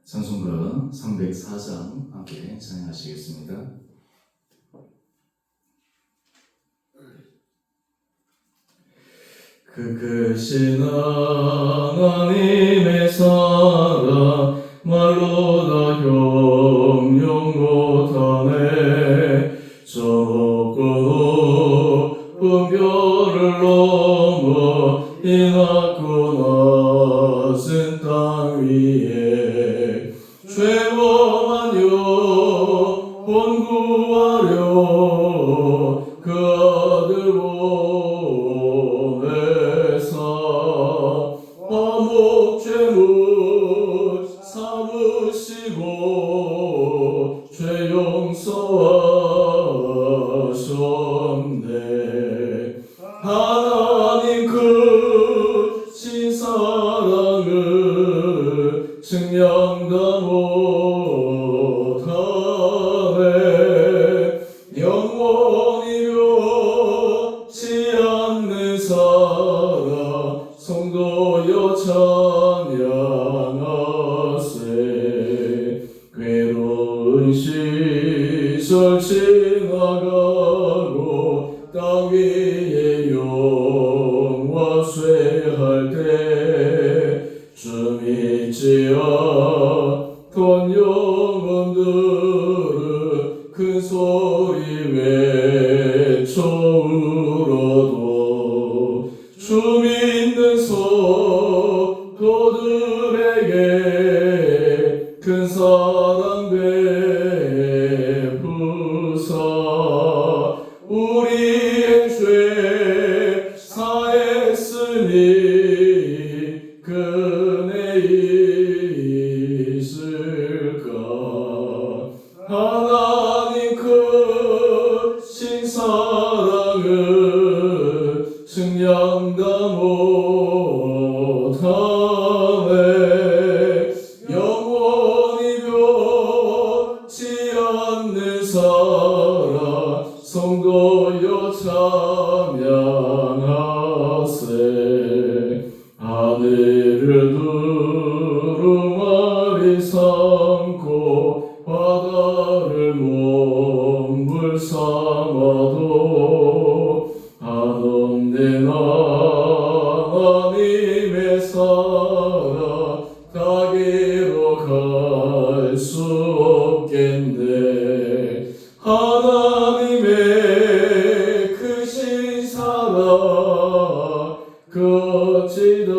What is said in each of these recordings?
찬송가 304장 함께 찬양하시겠습니다. 그 크신 하나님의 사랑 말로 다 형용 못하네. 저 높고 높은 별을 넘어 이 낮고 낮은 땅 위에 죄범한 영혼 구하려 그 아들 보내사 화목 죄물 삼으시고 죄 용서하셨네. 하나님 그 신사랑을 증명다 못하네. 영원히 변치 않는 사랑 성도여 찬양하세. 괴로운 시절 지나가고 땅 위에 영화 쇠할 때 주 믿지 않던 영혼들은 큰 소리 외쳐 울어도 주 믿는 성도들에게 큰 사랑 베푸사 우리의 죄 사했으니 그네 있을까. 하나님 크신 사랑을 증량다 못하네. 영원히 변치 않는 사랑 성도여 찬양하세. 하늘을 두루마리 삼고 바다를 몸불 삼아도 한없는 하나님의 사랑 가기로 갈 수 없겠네. 하나님의 크신 사랑 그 어찌 닿았을까.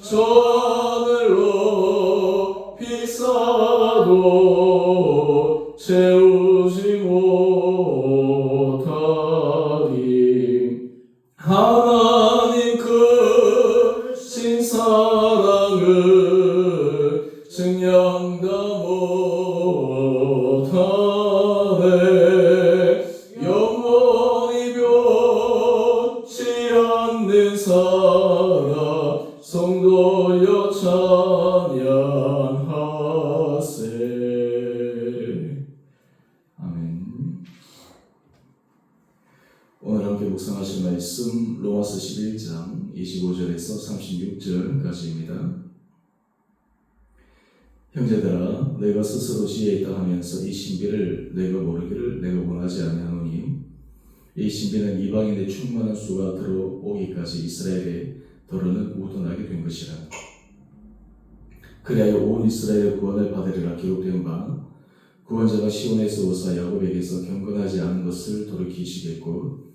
저 하늘로 비싸도 채우지 못하리. 하나님 크신 사랑을 증량다 못하네. 영원히 변치 않는 사랑 성도여 찬양하세. 아멘. 오늘 함께 묵상하실 말씀 로마서 11장 25절에서 36절까지입니다. 형제들아, 내가 스스로 지혜 있다 하면서 이 신비를 내가 모르기를 내가 원하지 아니하노니 이 신비는 이방인의 충만한 수가 들어오기까지 이스라엘에 더러는 우둔하게 된 것이라. 그리하여 온 이스라엘의 구원을 받으리라 기록된 바 구원자가 시온에서 오사 야곱에게서 경건하지 않은 것을 돌이키시겠고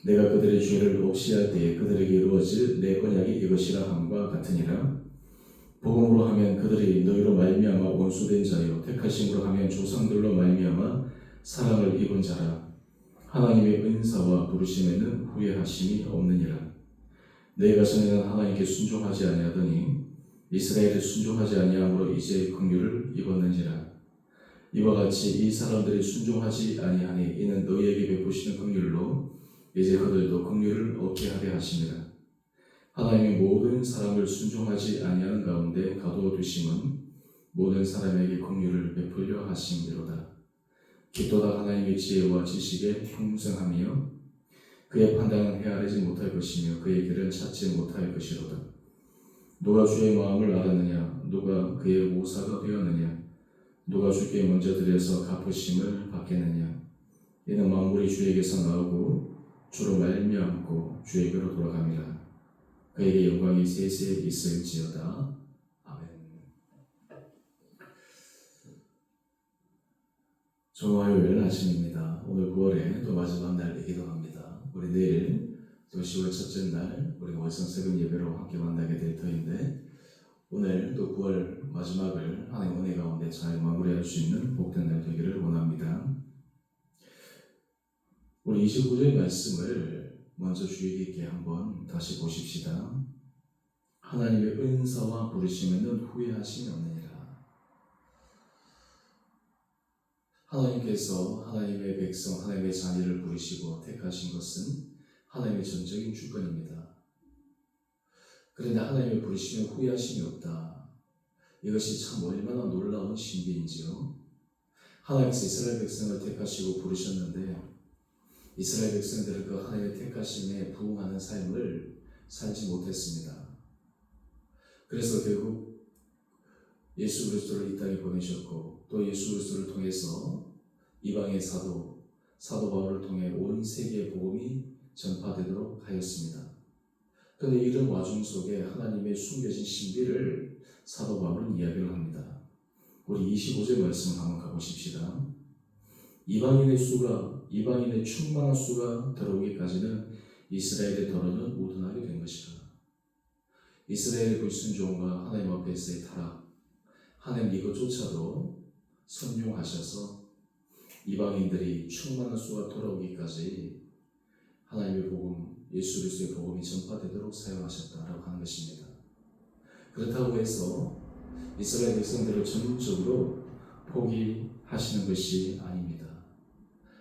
내가 그들의 죄를 없이할 때에 그들에게 이루어질 내 언약이 이것이라 함과 같으니라. 복음으로 하면 그들이 너희로 말미암아 원수된 자요 택하심으로 하면 조상들로 말미암아 사랑을 입은 자라. 하나님의 은사와 부르심에는 후회하심이 없느니라. 너희가 전에는 하나님께 순종하지 아니하더니 이스라엘에 순종하지 아니함으로 이제 긍휼을 입었는지라. 이와 같이 이 사람들이 순종하지 아니하니 이는 너희에게 베푸시는 긍휼로 이제 그들도 긍휼을 얻게 하려 하심이라. 하나님의 모든 사람을 순종하지 아니하는 가운데 가두어두심은 모든 사람에게 긍휼을 베풀려 하심이로다. 깊도다 하나님의 지혜와 지식에 형성하며 그의 판단은 헤아리지 못할 것이며 그의 길은 찾지 못할 것이로다. 누가 주의 마음을 알았느냐? 누가 그의 모사가 되었느냐? 누가 주께 먼저 드려서 갚으심을 받겠느냐? 이는 만물이 주에게서 나오고 주로 말미암고 주에게로 돌아갑니다. 그에게 영광이 세세 있을지어다. 아멘. 좋은 화요일 아침입니다. 오늘 9월의 또 마지막 날이기도 합니다. 우리 내일 또 10월 첫째 날 우리가 월성 새벽 예배로 함께 만나게 될 터인데, 오늘 또 9월 마지막을 하나님의 은혜 가운데 잘 마무리할 수 있는 복된 날 되기를 원합니다. 우리 29절 말씀을 먼저 주의 깊게 한번 다시 보십시다. 하나님의 은사와 부르심에는 후회하심이 없느니라. 하나님께서 하나님의 백성, 하나님의 자녀를 부르시고 택하신 것은 하나님의 전적인 주권입니다. 그런데 하나님의 부르심에 후회하심이 없다. 이것이 참 얼마나 놀라운 신비인지요. 하나님께서 이스라엘 백성을 택하시고 부르셨는데 이스라엘 백성들은 그 하나님의 택하심에 부응하는 삶을 살지 못했습니다. 그래서 결국 예수 그리스도를 이 땅에 보내셨고, 또 예수 그리스도를 통해서 이방의 사도 바울을 통해 온 세계의 복음이 전파되도록 하였습니다. 그런데 이런 와중 속에 하나님의 숨겨진 신비를 사도 바울은 이야기를 합니다. 우리 25절 말씀 한번 가보십시다. 이방인의 충만한 수가 들어오기까지는 이스라엘의 더러는 우둔하게 된 것이라. 이스라엘의 불순종과 하나님 앞에서의 타락, 하나님 이것조차도 선용하셔서 이방인들이 충만한 수가 돌아오기까지 하나님의 복음, 예수 그리스도의 복음이 전파되도록 사용하셨다라고 하는 것입니다. 그렇다고 해서 이스라엘 백성들을 전적으로 포기하시는 것이 아닙니다.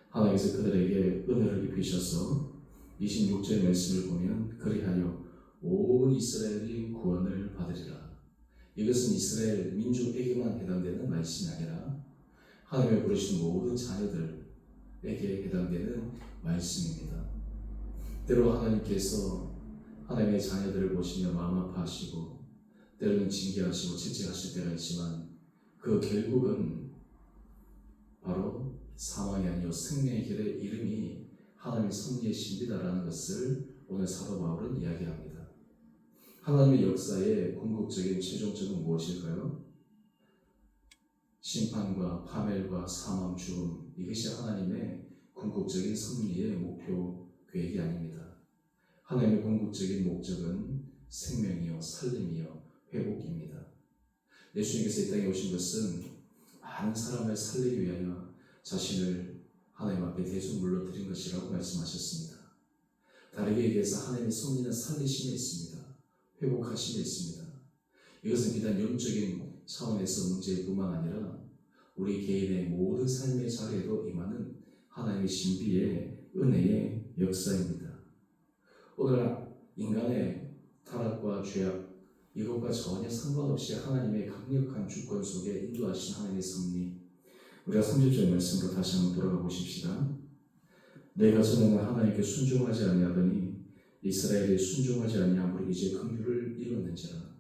하나님께서 그들에게 은혜를 입히셔서 26절 말씀을 보면 그리하여 온 이스라엘이 구원을 받으리라. 이것은 이스라엘 민족에게만 해당되는 말씀이 아니라 하나님의 부르신 모든 자녀들에게 해당되는 말씀입니다. 때로 하나님께서 하나님의 자녀들을 보시며 마음 아파하시고 때로는 징계하시고 채찍하실 때가 있지만 그 결국은 바로 사망이 아니요 생명의 길의 이름이 하나님의 섭리의 신비다라는 것을 오늘 사도 바울은 이야기합니다. 하나님의 역사의 궁극적인 최종적은 무엇일까요? 심판과 파멸과 사망, 죽음, 이것이 하나님의 궁극적인 섭리의 목표 계획이 아닙니다. 하나님의 궁극적인 목적은 생명이요 살림이요 회복입니다. 예수님께서 이 땅에 오신 것은 많은 사람을 살리기 위하여 자신을 하나님 앞에 대속물로 드린 것이라고 말씀하셨습니다. 다르게 얘기해서 하나님의 섭리는 살리심에 있습니다. 회복하심에 있습니다. 이것은 비단 영적인 차원에서 문제일 뿐만 아니라 우리 개인의 모든 삶의 자리에도 임하는 하나님의 신비의 은혜의 역사입니다. 오늘 인간의 타락과 죄악, 이것과 전혀 상관없이 하나님의 강력한 주권 속에 인도하신 하나님의 섭리, 우리가 30절 말씀으로 다시 한번 돌아가 보십시다. 내가 전에는 하나님께 순종하지 아니하더니 이스라엘이 순종하지 아니함으로 이제 긍휼을 입었는지라.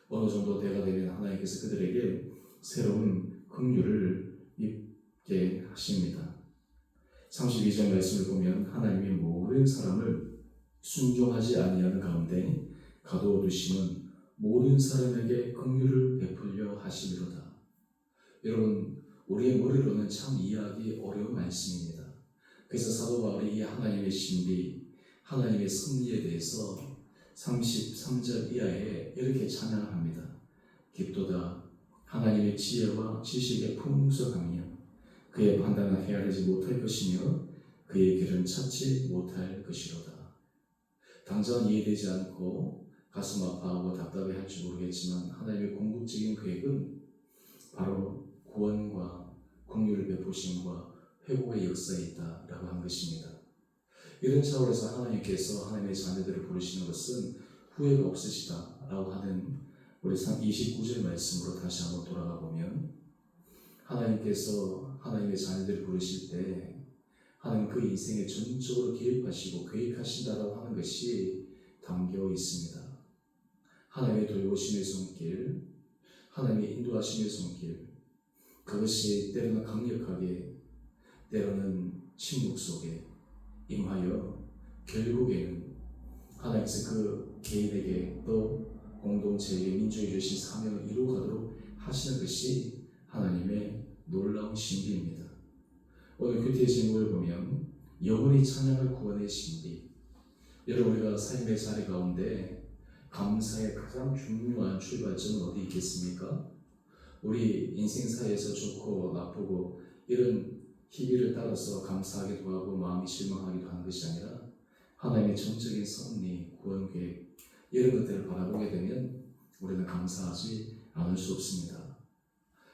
어느 정도 때가 되면 하나님께서 그들에게 새로운 긍휼을 입게 하십니다. 32절 말씀을 보면 하나님이 모든 사람을 순종하지 아니하는 가운데 가두어 두심은 모든 사람에게 긍휼을 베풀려 하심이로다. 여러분, 우리의 머리로는 참 이해하기 어려운 말씀입니다. 그래서 사도 바울이 이 하나님의 신비, 하나님의 섭리에 대해서 33절 이하에 이렇게 찬양합니다. 깊도다 하나님의 지혜와 지식의 풍성함이여 그의 판단은 헤아리지 못할 것이며 그의 길은 찾지 못할 것이로다. 당장 이해되지 않고 가슴 아파하고 답답해 할지 모르겠지만 하나님의 궁극적인 계획은 바로 구원과 긍휼을 베푸심과 회복의 역사에 있다라고 한 것입니다. 이런 차원에서 하나님께서 하나님의 자녀들을 부르시는 것은 후회가 없으시다라고 하는 우리 29절 말씀으로 다시 한번 돌아가 보면 하나님께서 하나님의 자녀들을 부르실 때 하나님 그 인생에 전적으로 개입하시고 계획하신다라고 하는 것이 담겨 있습니다. 하나님의 돌보심의 손길, 하나님의 인도하심의 손길, 그것이 때로는 강력하게, 때로는 침묵 속에 임하여 결국에는 하나님께서 그 개인에게 또 공동체에게 민족에 주신 사명을 이루어가도록 하시는 것이 하나님의 놀라운 신비입니다. 오늘 교태의 제목을 보면 영원히 찬양할 구원의 신비. 여러분, 우리가 삶의 자리 가운데 감사의 가장 중요한 출발점은 어디 있겠습니까? 우리 인생사에서 좋고 나쁘고 이런 희비를 따라서 감사하기도 하고 마음이 실망하기도 하는 것이 아니라 하나님의 전적인 섭리, 구원 계획 이런 것들을 바라보게 되면 우리는 감사하지 않을 수 없습니다.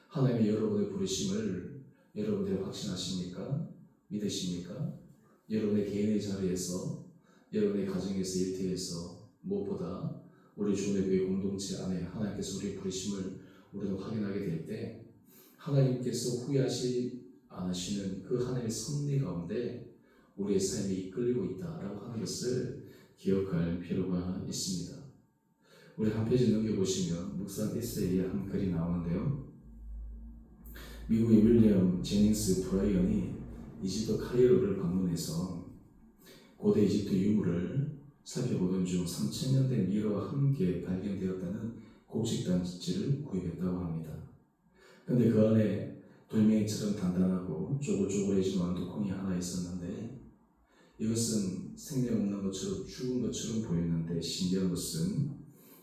하나님이 여러분의 부르심을 여러분들이 확신하십니까? 믿으십니까? 여러분의 개인의 자리에서, 여러분의 가정에서, 일터에서 무엇보다 우리 주님의 교회 공동체 안에 하나님께서 우리의 부르심을 우리가 확인하게 될 때 하나님께서 후회하지 않으시는 그 하나님의 섭리 가운데 우리의 삶이 이끌리고 있다라고 하는 것을 기억할 필요가 있습니다. 우리 한 페이지 넘겨보시면 묵상 에세이의 한 글이 나오는데요. 미국의 윌리엄 제닝스 브라이언이 이집트 카이로를 방문해서 고대 이집트 유물을 살펴보던 중 3000년 된 미로와 함께 발견되었다는 곡식단지를 구입했다고 합니다. 그런데 그 안에 돌멩이처럼 단단하고 쪼글쪼글해진 완두콩이 하나 있었는데 이것은 생명 없는 것처럼 죽은 것처럼 보였는데 신기한 것은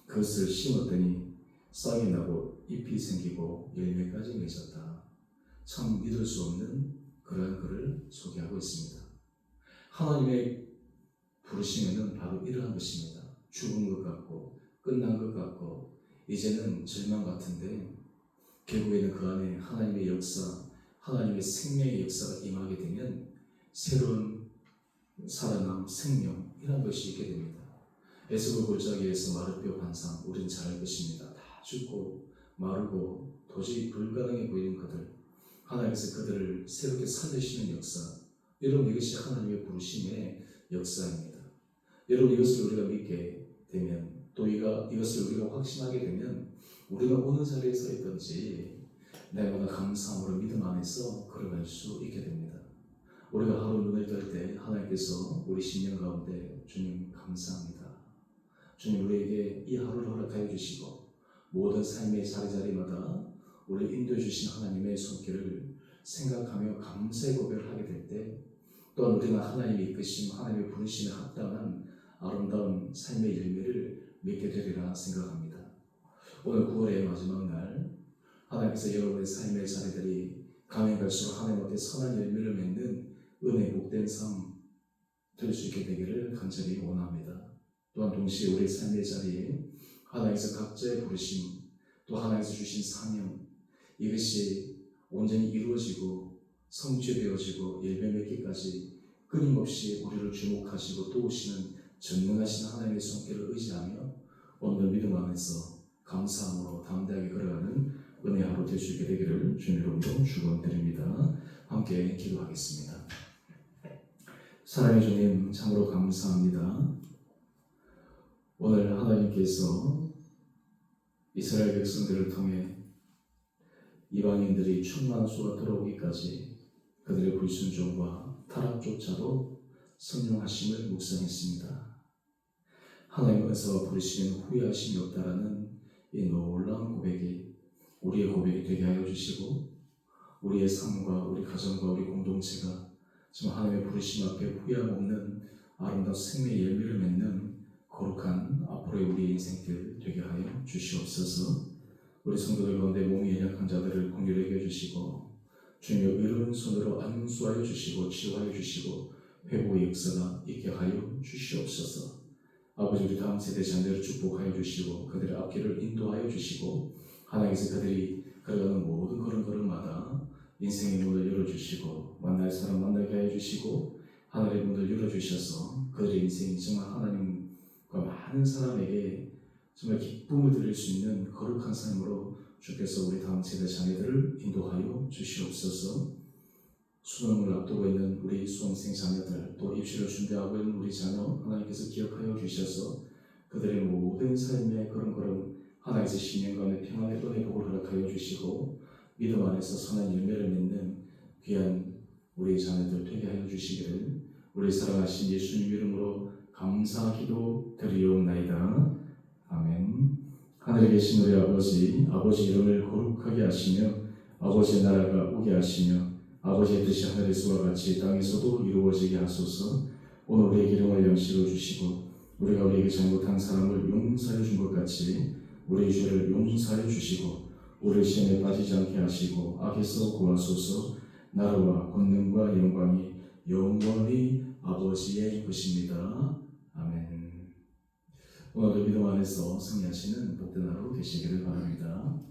그것을 심었더니 싹이 나고 잎이 생기고 열매까지 맺었다. 참 믿을 수 없는 그러한 글을 소개하고 있습니다. 하나님의 부르심에는 바로 이러한 것입니다. 죽은 것 같고 끝난 것 같고 이제는 절망 같은데 결국에는 그 안에 하나님의 역사, 하나님의 생명의 역사가 임하게 되면 새로운 살아남 생명 이런 것이 있게 됩니다. 에스겔 골짜기에서 마르뼈 환상 우리는 잘 알 것입니다. 다 죽고 마르고 도저히 불가능해 보이는 그들, 하나님께서 그들을 새롭게 살리시는 역사, 여러분 이것이 하나님의 부르심의 역사입니다. 여러분 이것을 우리가 믿게 되면 또 이것을 우리가 확신하게 되면 우리가 어느 자리에 서 있든지 내가 감사함으로 믿음 안에서 걸어갈 수 있게 됩니다. 우리가 하루 눈을 뜰 때 하나님께서 우리 심령 가운데 주님 감사합니다. 주님 우리에게 이 하루를 허락하여 주시고 모든 삶의 자리자리마다 우리를 인도해 주신 하나님의 손길을 생각하며 감사의 고백을 하게 될 때 또한 우리는 하나님의 이끄심, 하나님의 부르심에 합당한 아름다운 삶의 열매를 맺게 되리라 생각합니다. 오늘 9월의 마지막 날 하나님께서 여러분의 삶의 자리들이 가면 갈수록 하나님 앞에 선한 열매를 맺는 은혜 복된 삶 될 수 있게 되기를 간절히 원합니다. 또한 동시에 우리 삶의 자리에 하나님께서 각자의 부르심 또 하나님께서 주신 사명 이것이 온전히 이루어지고 성취되어지고 열매 맺기까지 끊임없이 우리를 주목하시고 도우시는 전능하신 하나님의 손길을 의지하며 오늘 믿음 안에서 감사함으로 담대하게 걸어가는 은혜 하루 될 수 있게 되기를 주님으로 축원드립니다. 함께 기도하겠습니다. 사랑의 주님 참으로 감사합니다. 오늘 하나님께서 이스라엘 백성들을 통해 이방인들이 충만한 수가 돌아오기까지 그들의 불순종과 타락조차도 성령하심을 묵상했습니다. 하나님의 은사와 부르시면 후회하심이 없다라는 이 놀라운 고백이 우리의 고백이 되게 하여 주시고 우리의 삶과 우리 가정과 우리 공동체가 정말 하나님의 부르심 앞에 후회함 없는 아름다운 생명의 열매를 맺는 거룩한 앞으로의 우리의 인생길 되게 하여 주시옵소서. 우리 성도들 가운데 몸이 연약한 자들을 긍휼히 여겨주시고 주님의 의로운 손으로 안수하여 주시고 치유하여 주시고 회복의 역사가 있게 하여 주시옵소서. 아버지 우리 다음 세대 자녀를 축복하여 주시고 그들의 앞길을 인도하여 주시고 하나님께서 그들이 걸어가는 모든 걸음걸음마다 인생의 문을 열어주시고 만날 사람 만나게 하여 주시고 하늘의 문을 열어주셔서 그들의 인생이 정말 하나님과 많은 사람에게 정말 기쁨을 드릴 수 있는 거룩한 삶으로 주께서 우리 다음 세대 자녀들을 인도하여 주시옵소서. 수능을 앞두고 있는 우리 수험생 자녀들 또 입시를 준비하고 있는 우리 자녀 하나님께서 기억하여 주셔서 그들의 모든 삶의 걸음걸음 하나님의 신령과 평안의 은혜 복을 허락하여 주시고 믿음 안에서 선한 열매를 맺는 귀한 우리 자녀들 되게 하여 주시기를 우리 사랑하신 예수님 이름으로 감사기도 드리옵나이다. 아멘. 하늘에 계신 우리 아버지, 아버지 이름을 거룩하게 하시며 아버지의 나라가 오게 하시며 아버지의 뜻이 하늘에서와 같이 땅에서도 이루어지게 하소서. 오늘 우리에게 일용할 양식을 주시고 우리가 우리에게 잘못한 사람을 용서해 준 것 같이 우리의 죄를 용서해 주시고 우리를 시험에 빠지지 않게 하시고 악에서 구하소서. 나라와 권능과 영광이 영원히 아버지의 것입니다. 아멘. 오늘도 믿음 안에서 승리하시는 복된 하루 되시기를 바랍니다.